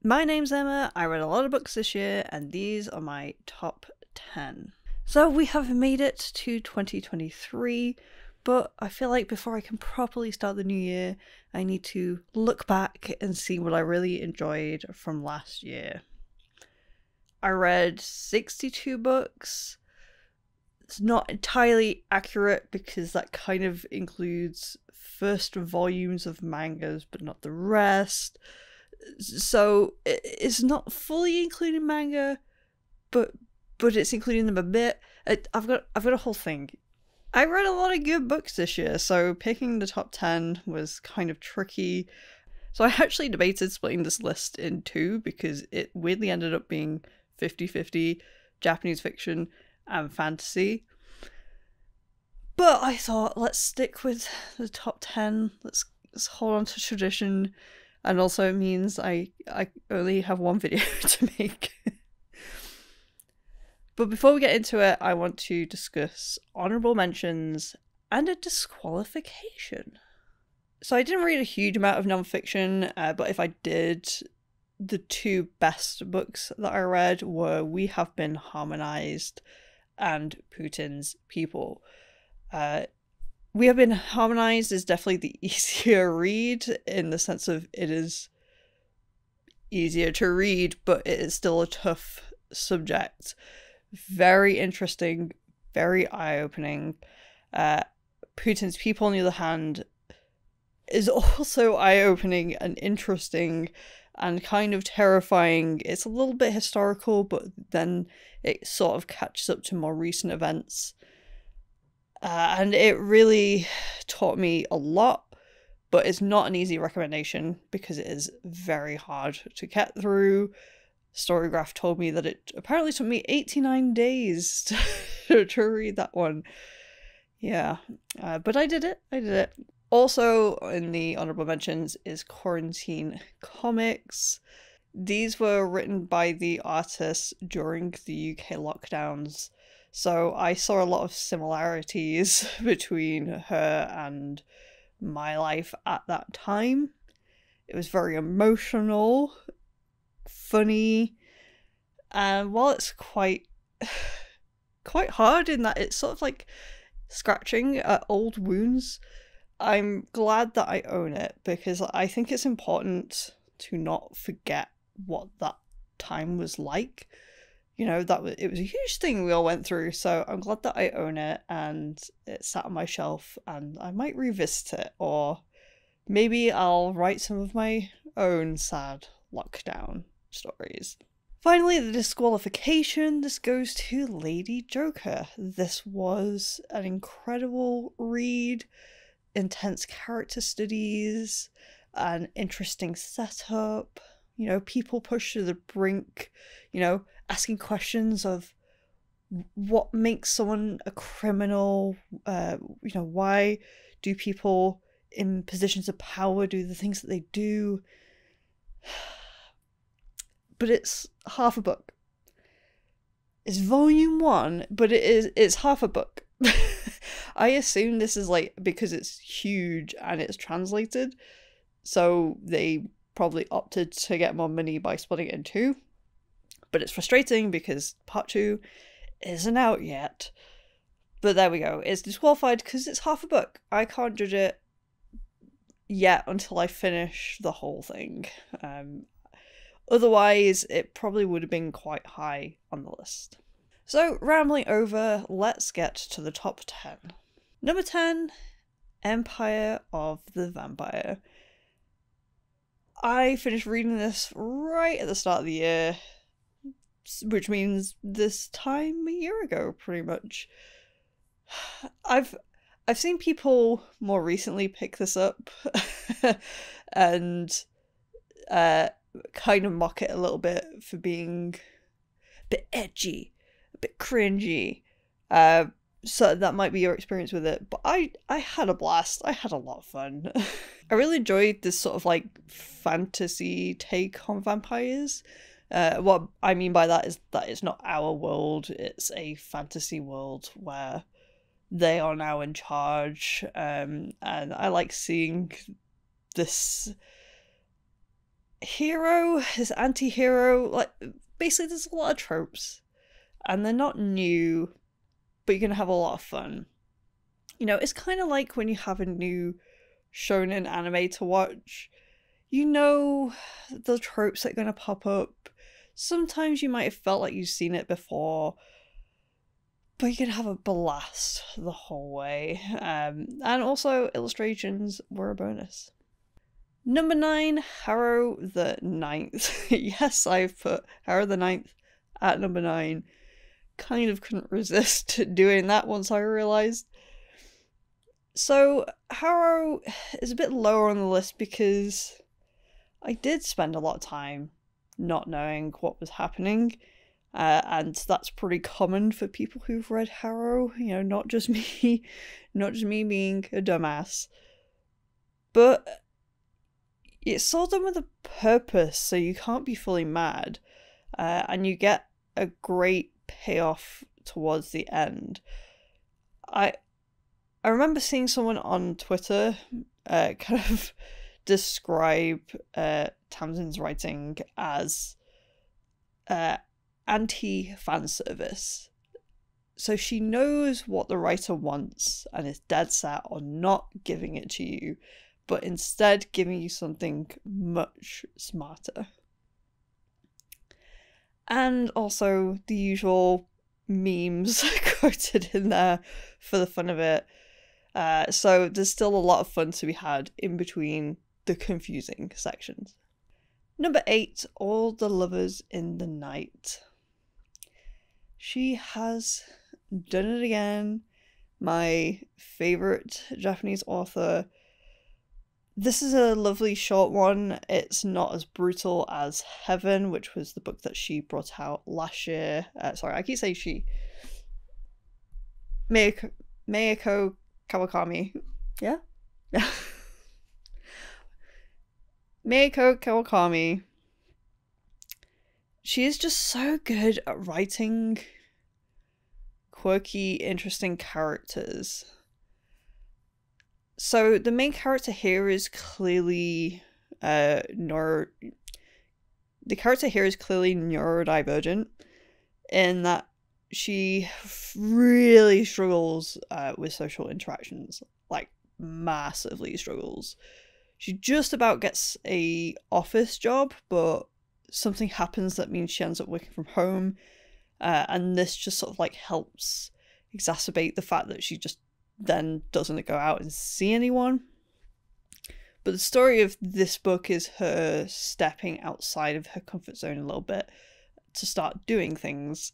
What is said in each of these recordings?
My name's Emma, I read a lot of books this year, and these are my top 10. So we have made it to 2023, but I feel like before I can properly start the new year, I need to look back and see what I really enjoyed from last year. I read 62 books. It's not entirely accurate because that kind of includes first volumes of mangas, but not the rest. So it's not fully including manga, but it's including them a bit. I've got a whole thing. I read a lot of good books this year, so picking the top 10 was kind of tricky. So I actually debated splitting this list in two because it weirdly ended up being 50-50 Japanese fiction and fantasy. But I thought, let's stick with the top 10. Let's hold on to tradition. And also it means I only have one video to make. But before we get into it, I want to discuss honourable mentions and a disqualification. So I didn't read a huge amount of non-fiction, but if I did, the two best books that I read were We Have Been Harmonized and Putin's People. We Have Been Harmonized is definitely the easier read in the sense of it is easier to read, but it is still a tough subject. Very interesting, very eye-opening. Putin's People, on the other hand, is also eye-opening and interesting and kind of terrifying. It's a little bit historical, but then it sort of catches up to more recent events. And it really taught me a lot, but it's not an easy recommendation because it is very hard to get through. Storygraph told me that it apparently took me 89 days to read that one. Yeah, but I did it. Also in the honorable mentions is Quarantine Comics. These were written by the artists during the UK lockdowns, so I saw a lot of similarities between her and my life at that time. It was very emotional, funny, and while it's quite hard in that it's sort of like scratching at old wounds, I'm glad that I own it because I think it's important to not forget what that time was like. You know, it was a huge thing we all went through, so I'm glad that I own it and it sat on my shelf and I might revisit it, or maybe I'll write some of my own sad lockdown stories. Finally, the disqualification. This goes to Lady Joker. This was an incredible read, intense character studies, an interesting setup, you know, people pushed to the brink, you know, asking questions of what makes someone a criminal, you know, why do people in positions of power do the things that they do. But it's half a book. It's volume 1, but it's half a book. I assume this is like because it's huge and it's translated, so they probably opted to get more money by splitting it in two. But it's frustrating because part 2 isn't out yet. But there we go. It's disqualified because it's half a book. I can't judge it yet until I finish the whole thing. Otherwise, it probably would have been quite high on the list. So, rambling over, let's get to the top 10. Number 10, Empire of the Vampire. I finished reading this right at the start of the year, which means this time a year ago, pretty much. I've seen people more recently pick this up and kind of mock it a little bit for being a bit edgy, a bit cringy. So that might be your experience with it, but I had a blast. I had a lot of fun. I really enjoyed this sort of like fantasy take on vampires. What I mean by that is that it's not our world, it's a fantasy world where they are now in charge, and I like seeing this hero, this anti-hero, like, basically there's a lot of tropes, and they're not new, but you're gonna have a lot of fun. You know, it's kind of like when you have a new shonen anime to watch. You know the tropes that are gonna pop up. Sometimes you might have felt like you've seen it before, but you can have a blast the whole way. And also, illustrations were a bonus. Number 9, Harrow the Ninth. Yes, I've put Harrow the Ninth at number 9. Kind of couldn't resist doing that once I realised. So, Harrow is a bit lower on the list because I did spend a lot of time not knowing what was happening. And that's pretty common for people who've read Harrow, you know, not just me being a dumbass. But it's all done with a purpose, so you can't be fully mad. And you get a great payoff towards the end. I remember seeing someone on Twitter kind of describe Tamsin's writing as anti-fan service. So she knows what the writer wants and is dead set on not giving it to you, but instead giving you something much smarter. And also the usual memes quoted in there for the fun of it. So there's still a lot of fun to be had in between the confusing sections. Number 8, All the Lovers in the Night. She has done it again. My favourite Japanese author. This is a lovely short one. It's not as brutal as Heaven, which was the book that she brought out last year. Sorry, I keep saying she. Mayako Kawakami. Yeah? Mayako Kawakami. She is just so good at writing quirky, interesting characters. So the main character here is clearly neurodivergent in that she really struggles with social interactions, like massively struggles. She just about gets a office job, but something happens that means she ends up working from home, and this just sort of like helps exacerbate the fact that she just then doesn't go out and see anyone. But the story of this book is her stepping outside of her comfort zone a little bit to start doing things,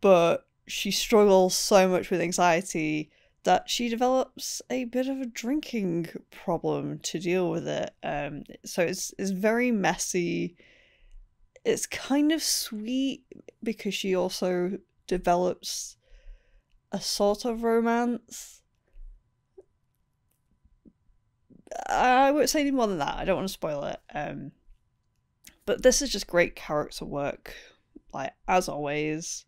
but she struggles so much with anxiety that she develops a bit of a drinking problem to deal with it. So it's very messy. It's kind of sweet because she also develops a sort of romance. I won't say any more than that. I don't want to spoil it. But this is just great character work, like as always.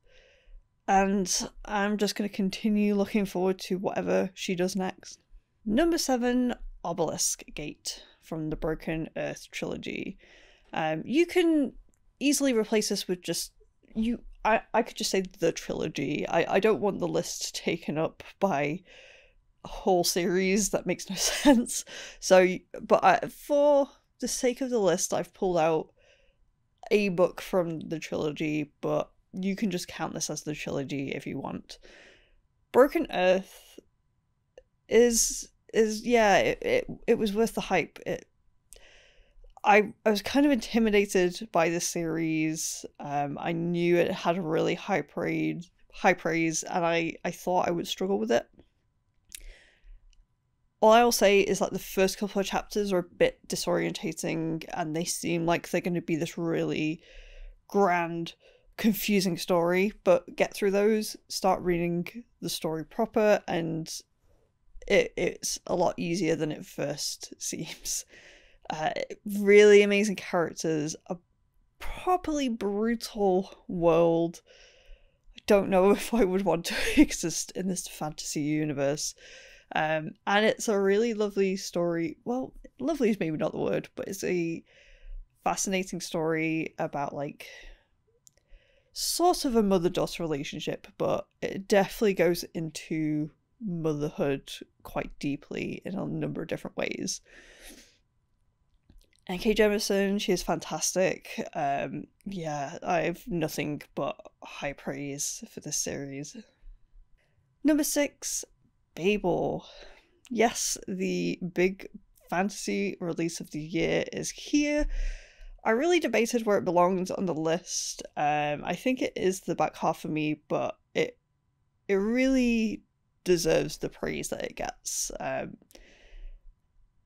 And I'm just going to continue looking forward to whatever she does next. Number 7, Obelisk Gate from the Broken Earth trilogy. You can easily replace this with just I could just say the trilogy. I don't want the list taken up by a whole series that makes no sense. So, but for the sake of the list, I've pulled out a book from the trilogy, but you can just count this as the trilogy if you want. Broken Earth is yeah, it was worth the hype. I was kind of intimidated by the series. I knew it had a really high praise, and I thought I would struggle with it. All I will say is that the first couple of chapters are a bit disorientating, and they seem like they're going to be this really grand, confusing story, but get through those, start reading the story proper, and it's a lot easier than it first seems. Really amazing characters, a properly brutal world. I don't know if I would want to exist in this fantasy universe. And it's a really lovely story. Well, lovely is maybe not the word, but it's a fascinating story about like sort of a mother-daughter relationship, but it definitely goes into motherhood quite deeply in a number of different ways. N.K. Jemisin, she is fantastic. Yeah, I have nothing but high praise for this series. Number 6, Babel. Yes, the big fantasy release of the year is here. I really debated where it belongs on the list. I think it is the back half for me, but it really deserves the praise that it gets.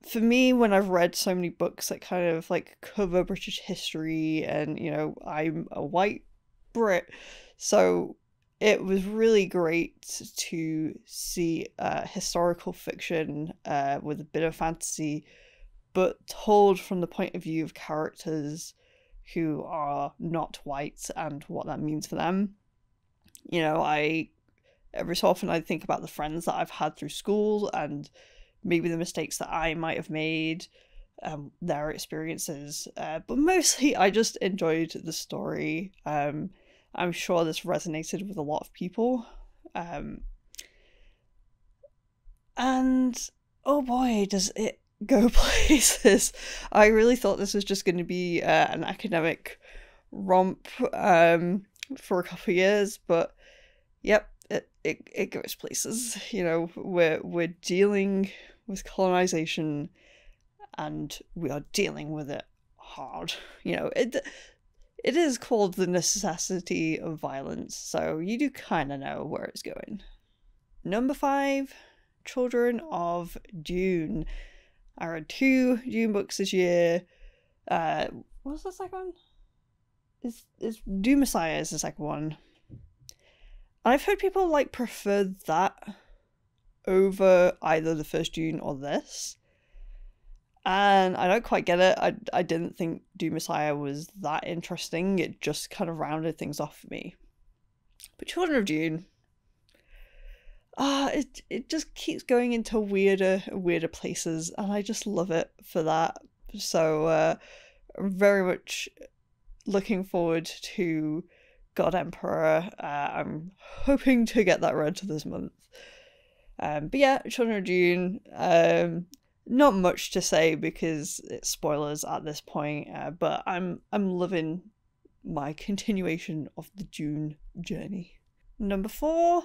For me, when I've read so many books that kind of like cover British history, and you know, I'm a white Brit, so it was really great to see historical fiction with a bit of fantasy, but told from the point of view of characters who are not white and what that means for them. You know, every so often I think about the friends that I've had through school and maybe the mistakes that I might have made, their experiences, but mostly I just enjoyed the story. I'm sure this resonated with a lot of people. And oh boy, does it go places. I really thought this was just going to be an academic romp for a couple of years, but yep, it goes places. You know, we're dealing with colonization, and we are dealing with it hard. You know, it is called The Necessity of Violence, so you do kind of know where it's going. Number 5, Children of Dune. I read 2 Dune books this year. What was the second one? Is Dune Messiah is the second one. I've heard people like prefer that over either the first Dune or this. And I don't quite get it. I didn't think Dune Messiah was that interesting. It just kind of rounded things off for me. But Children of Dune, it just keeps going into weirder places, and I just love it for that. So I'm very much looking forward to God Emperor. I'm hoping to get that read to this month. But yeah, Children of Dune. Not much to say because it's spoilers at this point. But I'm loving my continuation of the Dune journey. Number 4,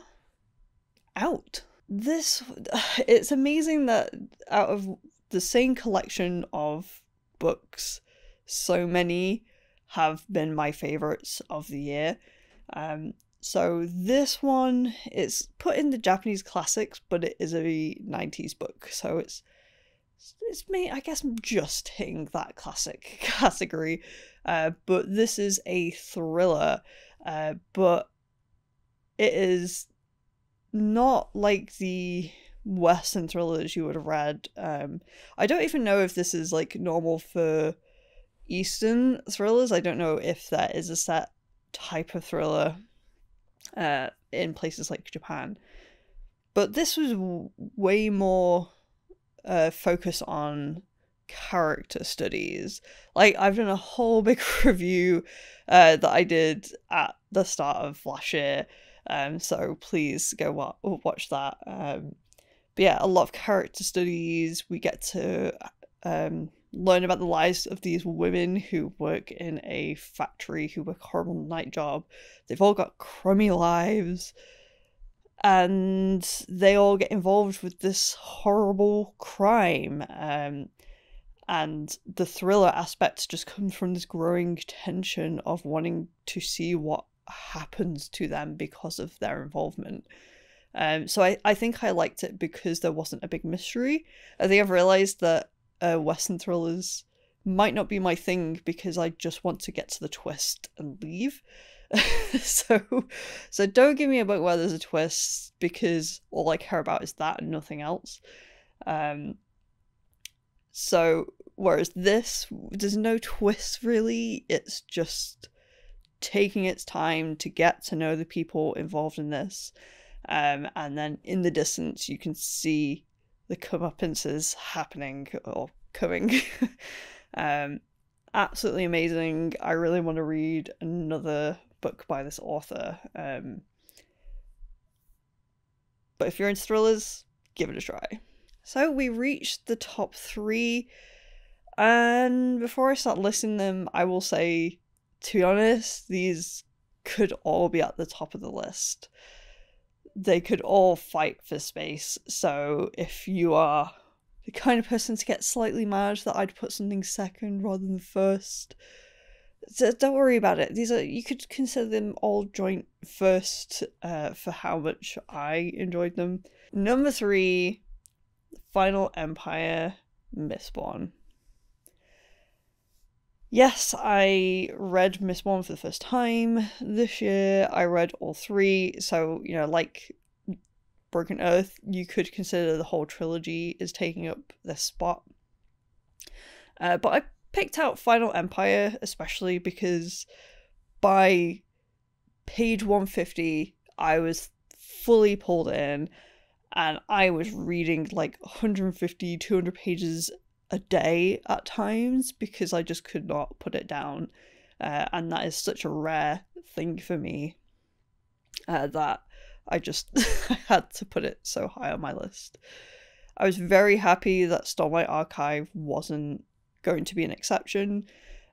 Out. It's amazing that out of the same collection of books, so many have been my favorites of the year. So this one is put in the Japanese classics, but it is a 90s book, so it's me, I guess, just hitting that classic category. But this is a thriller, but it is not like the Western thrillers you would have read. I don't even know if this is like normal for Eastern thrillers. I don't know if that is a set type of thriller in places like Japan. But this was way more focus on character studies. Like, I've done a whole big review that I did at the start of last year. So please go watch that. But yeah, a lot of character studies. We get to learn about the lives of these women who work in a factory, who work a horrible night job. They've all got crummy lives, and they all get involved with this horrible crime. And the thriller aspect just comes from this growing tension of wanting to see what happens to them because of their involvement. So I think I liked it because there wasn't a big mystery. I think I've realised that Western thrillers might not be my thing because I just want to get to the twist and leave. So don't give me a book where there's a twist, because all I care about is that and nothing else. So whereas this, there's no twist really. It's just taking its time to get to know the people involved in this. And then in the distance you can see the comeuppances happening or coming. And absolutely amazing. I really want to read another book by this author. But if you're into thrillers, give it a try. So we reached the top 3, and before I start listing them, I will say, to be honest, these could all be at the top of the list. They could all fight for space, so if you are the kind of person to get slightly mad that I'd put something second rather than first, don't worry about it. You could consider them all joint first for how much I enjoyed them. Number 3, Final Empire, Mistborn. Yes, I read Mistborn for the first time this year. I read all 3, so, like Broken Earth, you could consider the whole trilogy is taking up this spot. But I picked out Final Empire especially because by page 150, I was fully pulled in, and I was reading like 150, 200 pages a day at times because I just could not put it down. And that is such a rare thing for me that I just I had to put it so high on my list. I was very happy that Stormlight Archive wasn't going to be an exception.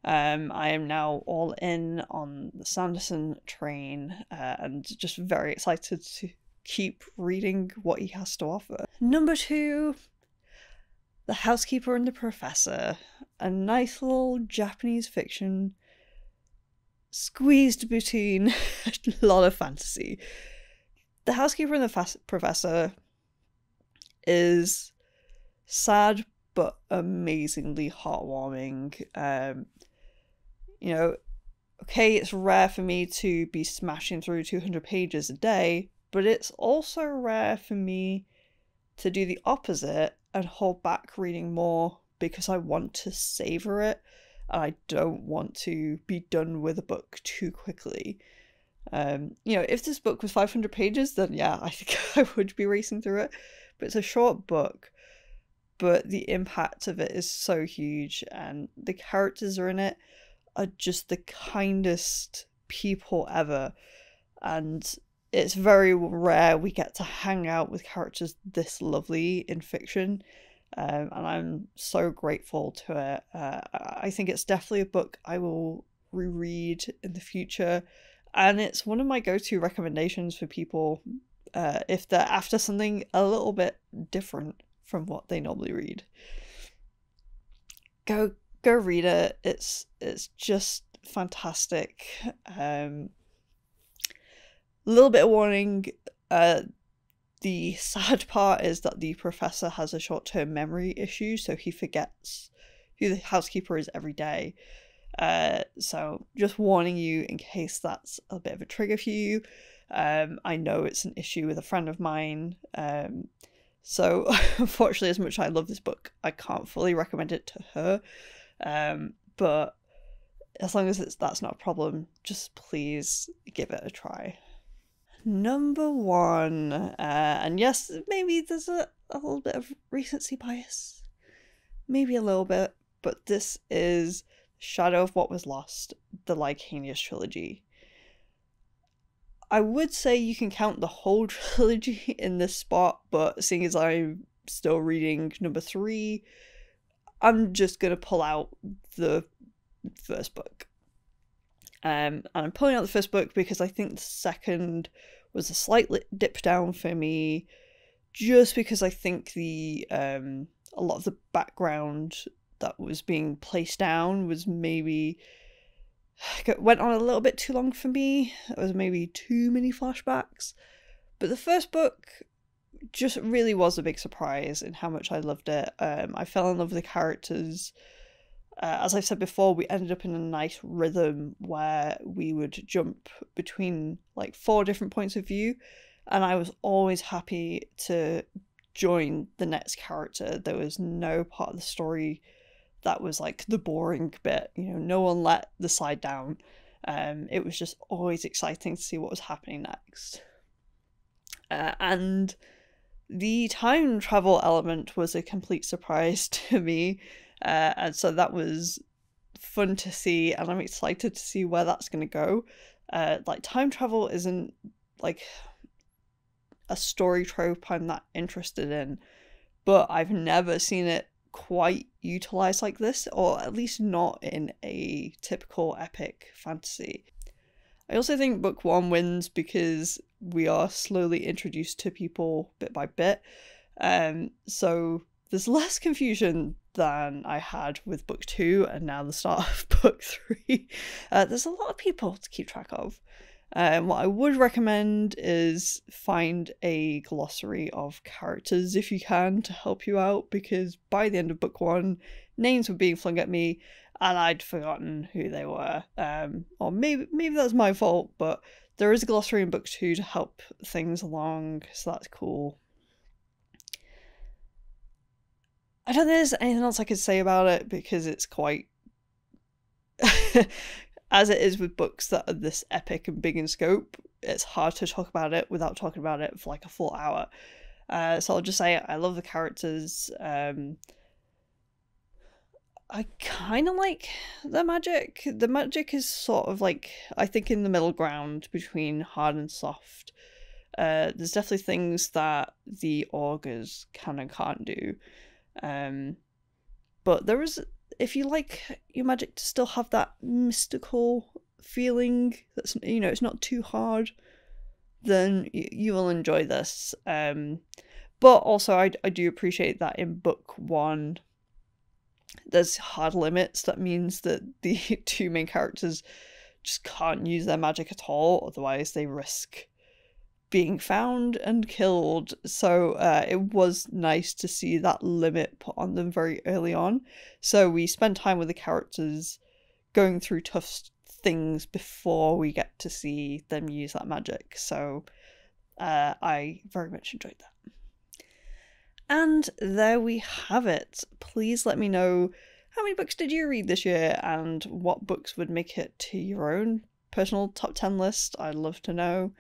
I am now all in on the Sanderson train and just very excited to keep reading what he has to offer. Number 2, The Housekeeper and the Professor, a nice little Japanese fiction squeezed between a lot of fantasy. The Housekeeper and the Professor is sad but amazingly heartwarming. Okay, it's rare for me to be smashing through 200 pages a day, but it's also rare for me to do the opposite and hold back reading more because I want to savor it and I don't want to be done with a book too quickly. If this book was 500 pages, then yeah, I think I would be racing through it. But it's a short book, but the impact of it is so huge, and the characters are in it are just the kindest people ever. And it's very rare we get to hang out with characters this lovely in fiction. And I'm so grateful to it. I think it's definitely a book I will reread in the future. And it's one of my go-to recommendations for people if they're after something a little bit different from what they normally read. Go read it. It's just fantastic. Little bit of warning. The sad part is that the professor has a short-term memory issue, so he forgets who the housekeeper is every day. So just warning you in case that's a bit of a trigger for you. I know it's an issue with a friend of mine. So unfortunately, as much as I love this book, I can't fully recommend it to her. But as long as that's not a problem, just please give it a try. Number 1, and yes, maybe there's a little bit of recency bias. Maybe a little bit, but this is Shadow of What Was Lost, the Lycanius trilogy. I would say you can count the whole trilogy in this spot, but seeing as I'm still reading number 3, I'm just going to pull out the first book. And I'm pulling out the first book because I think the second was a slight dip down for me, just because I think a lot of the background that was being placed down was maybe went on a little bit too long for me. It was maybe too many flashbacks. But the first book just really was a big surprise in how much I loved it. I fell in love with the characters. As I've said before, we ended up in a nice rhythm where we would jump between like 4 different points of view, and I was always happy to join the next character. There was no part of the story that was like the boring bit, no one let the side down. It was just always exciting to see what was happening next. And the time travel element was a complete surprise to me. And so that was fun to see, and I'm excited to see where that's going to go. Like, time travel isn't like a story trope I'm that interested in, but I've never seen it quite utilized like this, or at least not in a typical epic fantasy. I also think book one wins because we are slowly introduced to people bit by bit. So there's less confusion than I had with book two and now the start of book three. There's a lot of people to keep track of. What I would recommend is find a glossary of characters if you can to help you out, because by the end of book one, names were being flung at me and I'd forgotten who they were. Or maybe that's my fault, but there is a glossary in book two to help things along, so that's cool. I don't think there's anything else I could say about it because it's quite as it is with books that are this epic and big in scope, it's hard to talk about it without talking about it for like a full hour. So I'll just say I love the characters. I kind of like the magic. The magic is sort of like, I think, in the middle ground between hard and soft. There's definitely things that the augurs can and can't do. But there is, if you like your magic to still have that mystical feeling, that's, you know, it's not too hard, then you will enjoy this. But also I do appreciate that in book one there's hard limits. That means that the two main characters just can't use their magic at all, otherwise they risk being found and killed. So it was nice to see that limit put on them very early on. So we spend time with the characters going through tough things before we get to see them use that magic. So I very much enjoyed that. And there we have it. Please let me know, how many books did you read this year and what books would make it to your own personal top 10 list? I'd love to know.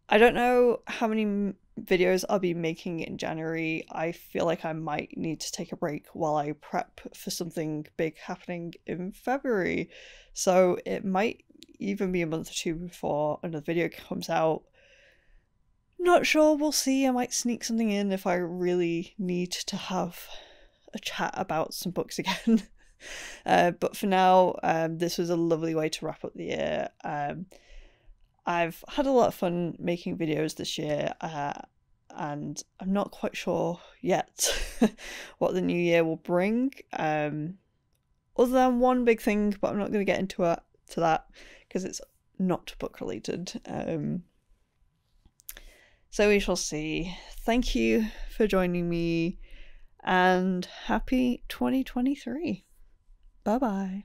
I don't know how many videos I'll be making in January. I feel like I might need to take a break while I prep for something big happening in February. So it might even be a month or two before another video comes out. Not sure, we'll see. I might sneak something in if I really need to have a chat about some books again. But for now, this was a lovely way to wrap up the year. I've had a lot of fun making videos this year, and I'm not quite sure yet what the new year will bring, other than one big thing, but I'm not going to get into that because it's not book related. So we shall see. Thank you for joining me, and happy 2023. Bye bye.